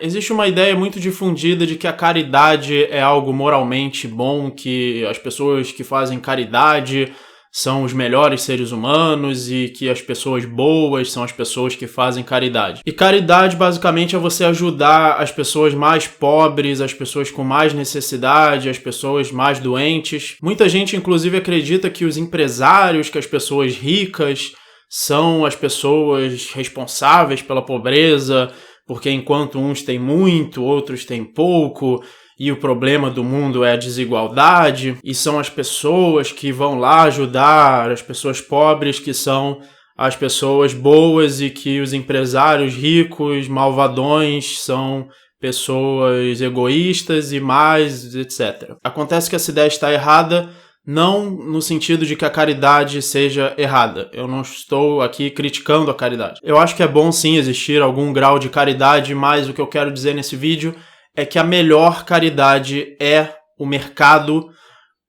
Existe uma ideia muito difundida de que a caridade é algo moralmente bom, que as pessoas que fazem caridade são os melhores seres humanos e que as pessoas boas são as pessoas que fazem caridade. E caridade basicamente é você ajudar as pessoas mais pobres, as pessoas com mais necessidade, as pessoas mais doentes. Muita gente inclusive acredita que os empresários, que as pessoas ricas são as pessoas responsáveis pela pobreza, porque enquanto uns têm muito, outros têm pouco, e o problema do mundo é a desigualdade, e são as pessoas que vão lá ajudar as pessoas pobres, que são as pessoas boas, e que os empresários ricos, malvadões, são pessoas egoístas e mais, etc. Acontece que essa ideia está errada, não no sentido de que a caridade seja errada. Eu não estou aqui criticando a caridade. Eu acho que é bom sim existir algum grau de caridade, mas o que eu quero dizer nesse vídeo é que a melhor caridade é o mercado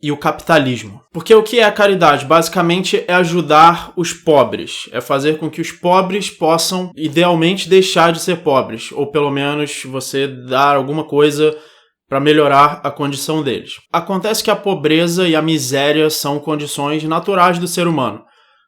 e o capitalismo. Porque o que é a caridade? Basicamente é ajudar os pobres, é fazer com que os pobres possam idealmente deixar de ser pobres, ou pelo menos você dar alguma coisa para melhorar a condição deles. Acontece que a pobreza e a miséria são condições naturais do ser humano.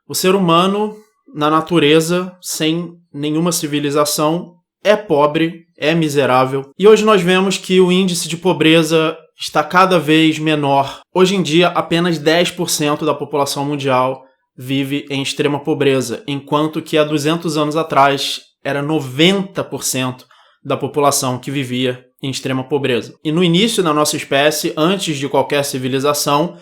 O ser humano, na natureza, sem nenhuma civilização, é pobre, é miserável. E hoje nós vemos que o índice de pobreza está cada vez menor. Hoje em dia, apenas 10% da população mundial vive em extrema pobreza, enquanto que há 200 anos atrás era 90% da população que vivia em extrema pobreza. E no início da nossa espécie, antes de qualquer civilização,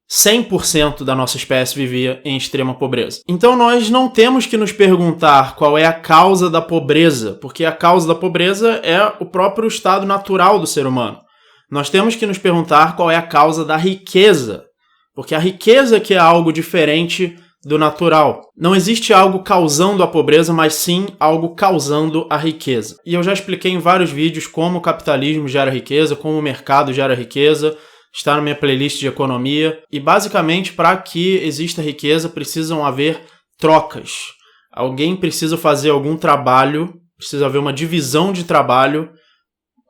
100% da nossa espécie vivia em extrema pobreza. Então nós não temos que nos perguntar qual é a causa da pobreza, porque a causa da pobreza é o próprio estado natural do ser humano. Nós temos que nos perguntar qual é a causa da riqueza, porque a riqueza que é algo diferente do natural. Não existe algo causando a pobreza, mas sim algo causando a riqueza. E eu já expliquei em vários vídeos como o capitalismo gera riqueza, como o mercado gera riqueza, está na minha playlist de economia. E basicamente, para que exista riqueza, precisam haver trocas. Alguém precisa fazer algum trabalho, precisa haver uma divisão de trabalho.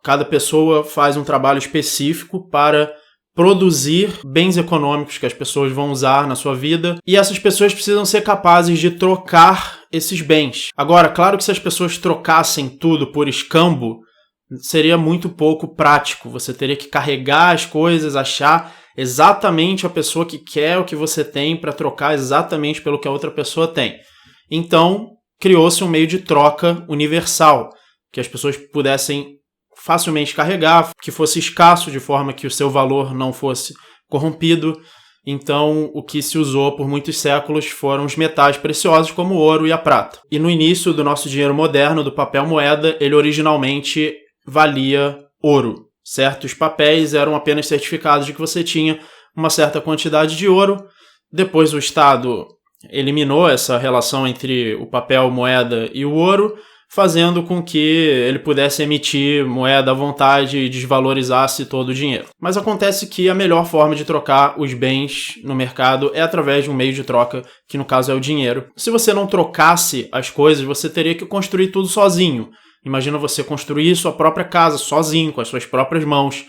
Cada pessoa faz um trabalho específico para produzir bens econômicos que as pessoas vão usar na sua vida, e essas pessoas precisam ser capazes de trocar esses bens. Agora, claro que se as pessoas trocassem tudo por escambo, seria muito pouco prático. Você teria que carregar as coisas, achar exatamente a pessoa que quer o que você tem para trocar exatamente pelo que a outra pessoa tem. Então, criou-se um meio de troca universal, que as pessoas pudessem facilmente carregar, que fosse escasso de forma que o seu valor não fosse corrompido. Então, o que se usou por muitos séculos foram os metais preciosos como o ouro e a prata. E no início do nosso dinheiro moderno, do papel moeda, ele originalmente valia ouro. Certos papéis eram apenas certificados de que você tinha uma certa quantidade de ouro. Depois o Estado eliminou essa relação entre o papel moeda e o ouro, fazendo com que ele pudesse emitir moeda à vontade e desvalorizasse todo o dinheiro. Mas acontece que a melhor forma de trocar os bens no mercado é através de um meio de troca, que no caso é o dinheiro. Se você não trocasse as coisas, você teria que construir tudo sozinho. Imagina você construir sua própria casa sozinho, com as suas próprias mãos,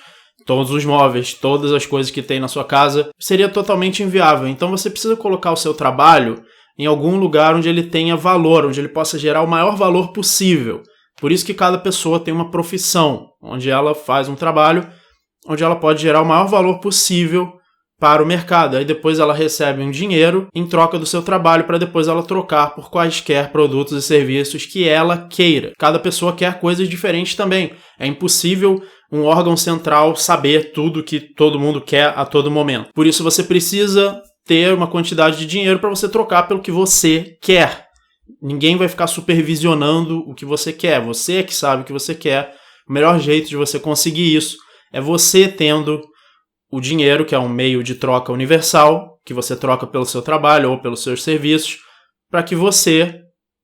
todos os móveis, todas as coisas que tem na sua casa. Seria totalmente inviável. Então você precisa colocar o seu trabalho em algum lugar onde ele tenha valor, onde ele possa gerar o maior valor possível. Por isso que cada pessoa tem uma profissão, onde ela faz um trabalho, onde ela pode gerar o maior valor possível para o mercado. Aí depois ela recebe um dinheiro em troca do seu trabalho, para depois ela trocar por quaisquer produtos e serviços que ela queira. Cada pessoa quer coisas diferentes também. É impossível um órgão central saber tudo que todo mundo quer a todo momento. Por isso você precisa ter uma quantidade de dinheiro para você trocar pelo que você quer. Ninguém vai ficar supervisionando o que você quer. Você é que sabe o que você quer. O melhor jeito de você conseguir isso é você tendo o dinheiro, que é um meio de troca universal, que você troca pelo seu trabalho ou pelos seus serviços, para que você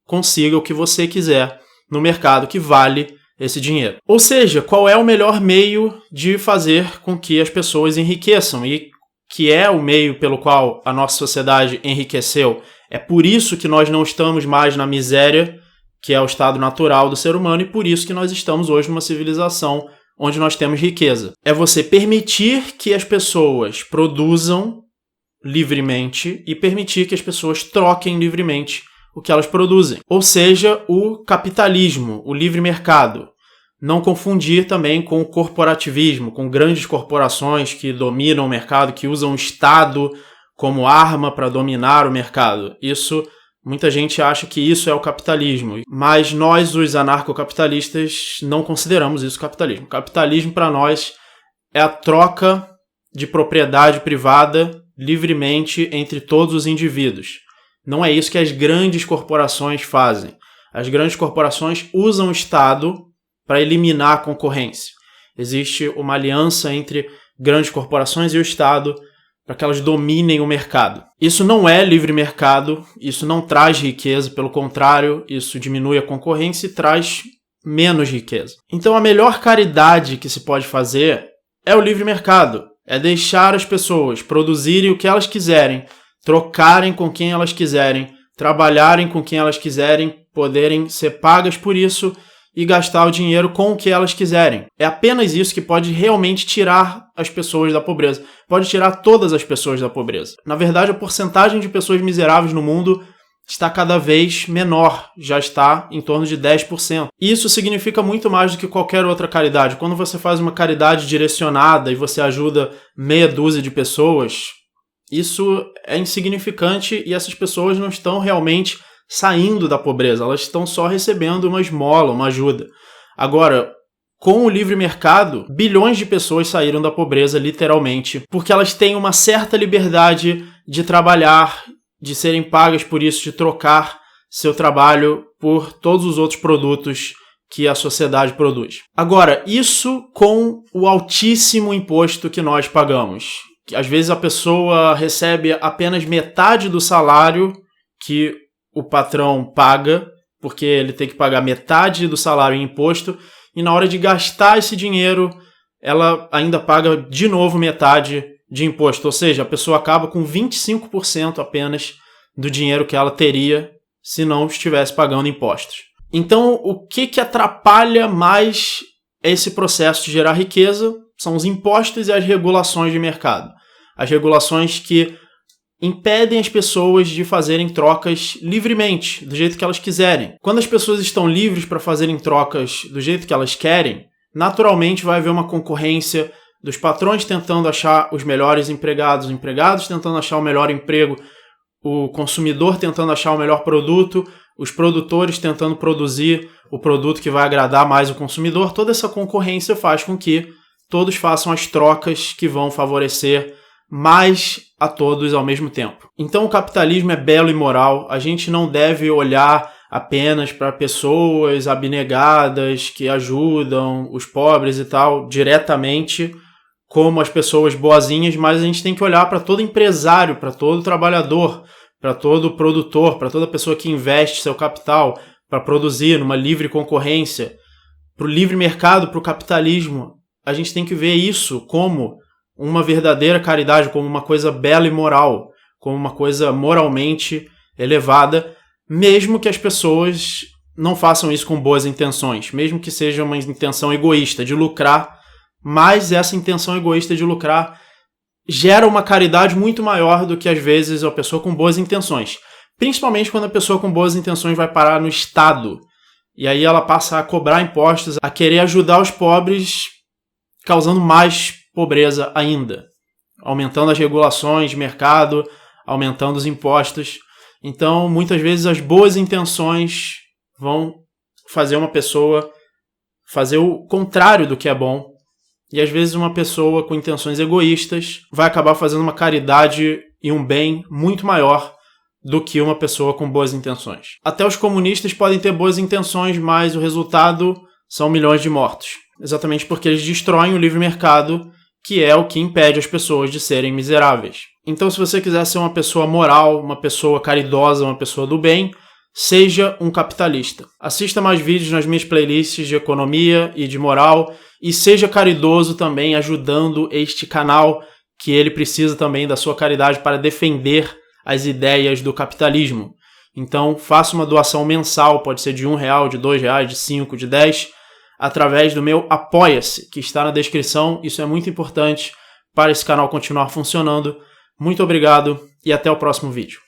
consiga o que você quiser no mercado que vale esse dinheiro. Ou seja, qual é o melhor meio de fazer com que as pessoas enriqueçam, e que é o meio pelo qual a nossa sociedade enriqueceu. É por isso que nós não estamos mais na miséria que é o estado natural do ser humano, e por isso que nós estamos hoje numa civilização onde nós temos riqueza. É você permitir que as pessoas produzam livremente e permitir que as pessoas troquem livremente o que elas produzem. Ou seja, o capitalismo, o livre mercado. Não confundir também com o corporativismo, com grandes corporações que dominam o mercado, que usam o Estado como arma para dominar o mercado. Muita gente acha que isso é o capitalismo, mas nós, os anarcocapitalistas, não consideramos isso capitalismo. O capitalismo, para nós, é a troca de propriedade privada livremente entre todos os indivíduos. Não é isso que as grandes corporações fazem. As grandes corporações usam o Estado para eliminar a concorrência. Existe uma aliança entre grandes corporações e o Estado para que elas dominem o mercado. Isso não é livre mercado, isso não traz riqueza, pelo contrário, isso diminui a concorrência e traz menos riqueza. Então a melhor caridade que se pode fazer é o livre mercado, é deixar as pessoas produzirem o que elas quiserem, trocarem com quem elas quiserem, trabalharem com quem elas quiserem, poderem ser pagas por isso e gastar o dinheiro com o que elas quiserem. É apenas isso que pode realmente tirar as pessoas da pobreza. Pode tirar todas as pessoas da pobreza. Na verdade, a porcentagem de pessoas miseráveis no mundo está cada vez menor, já está em torno de 10%. Isso significa muito mais do que qualquer outra caridade. Quando você faz uma caridade direcionada e você ajuda meia dúzia de pessoas, isso é insignificante e essas pessoas não estão realmente saindo da pobreza, elas estão só recebendo uma esmola, uma ajuda. Agora, com o livre mercado, bilhões de pessoas saíram da pobreza, literalmente, porque elas têm uma certa liberdade de trabalhar, de serem pagas por isso, de trocar seu trabalho por todos os outros produtos que a sociedade produz. Agora, isso com o altíssimo imposto que nós pagamos. Às vezes a pessoa recebe apenas metade do salário que o patrão paga, porque ele tem que pagar metade do salário em imposto, e na hora de gastar esse dinheiro, ela ainda paga de novo metade de imposto. Ou seja, a pessoa acaba com 25% apenas do dinheiro que ela teria se não estivesse pagando impostos. Então, o que atrapalha mais esse processo de gerar riqueza são os impostos e as regulações de mercado. As regulações que impedem as pessoas de fazerem trocas livremente, do jeito que elas quiserem. Quando as pessoas estão livres para fazerem trocas do jeito que elas querem, naturalmente vai haver uma concorrência dos patrões tentando achar os melhores empregados, os empregados tentando achar o melhor emprego, o consumidor tentando achar o melhor produto, os produtores tentando produzir o produto que vai agradar mais o consumidor. Toda essa concorrência faz com que todos façam as trocas que vão favorecer mais a todos ao mesmo tempo. Então o capitalismo é belo e moral. A gente não deve olhar apenas para pessoas abnegadas que ajudam os pobres e tal diretamente como as pessoas boazinhas, mas a gente tem que olhar para todo empresário, para todo trabalhador, para todo produtor, para toda pessoa que investe seu capital para produzir numa livre concorrência, para o livre mercado, para o capitalismo. A gente tem que ver isso como uma verdadeira caridade, como uma coisa bela e moral, como uma coisa moralmente elevada, mesmo que as pessoas não façam isso com boas intenções, mesmo que seja uma intenção egoísta de lucrar, mas essa intenção egoísta de lucrar gera uma caridade muito maior do que, às vezes, a pessoa com boas intenções. Principalmente quando a pessoa com boas intenções vai parar no Estado, e aí ela passa a cobrar impostos, a querer ajudar os pobres, causando mais pobreza ainda, aumentando as regulações de mercado, aumentando os impostos. Então, muitas vezes, as boas intenções vão fazer uma pessoa fazer o contrário do que é bom, e às vezes uma pessoa com intenções egoístas vai acabar fazendo uma caridade e um bem muito maior do que uma pessoa com boas intenções. Até os comunistas podem ter boas intenções, mas o resultado são milhões de mortos. Exatamente porque eles destroem o livre mercado, que é o que impede as pessoas de serem miseráveis. Então, se você quiser ser uma pessoa moral, uma pessoa caridosa, uma pessoa do bem, seja um capitalista. Assista mais vídeos nas minhas playlists de economia e de moral e seja caridoso também ajudando este canal, que ele precisa também da sua caridade para defender as ideias do capitalismo. Então faça uma doação mensal, pode ser de R$1, de R$2, de 5, de 10, através do meu Apoia-se, que está na descrição. Isso é muito importante para esse canal continuar funcionando. Muito obrigado e até o próximo vídeo.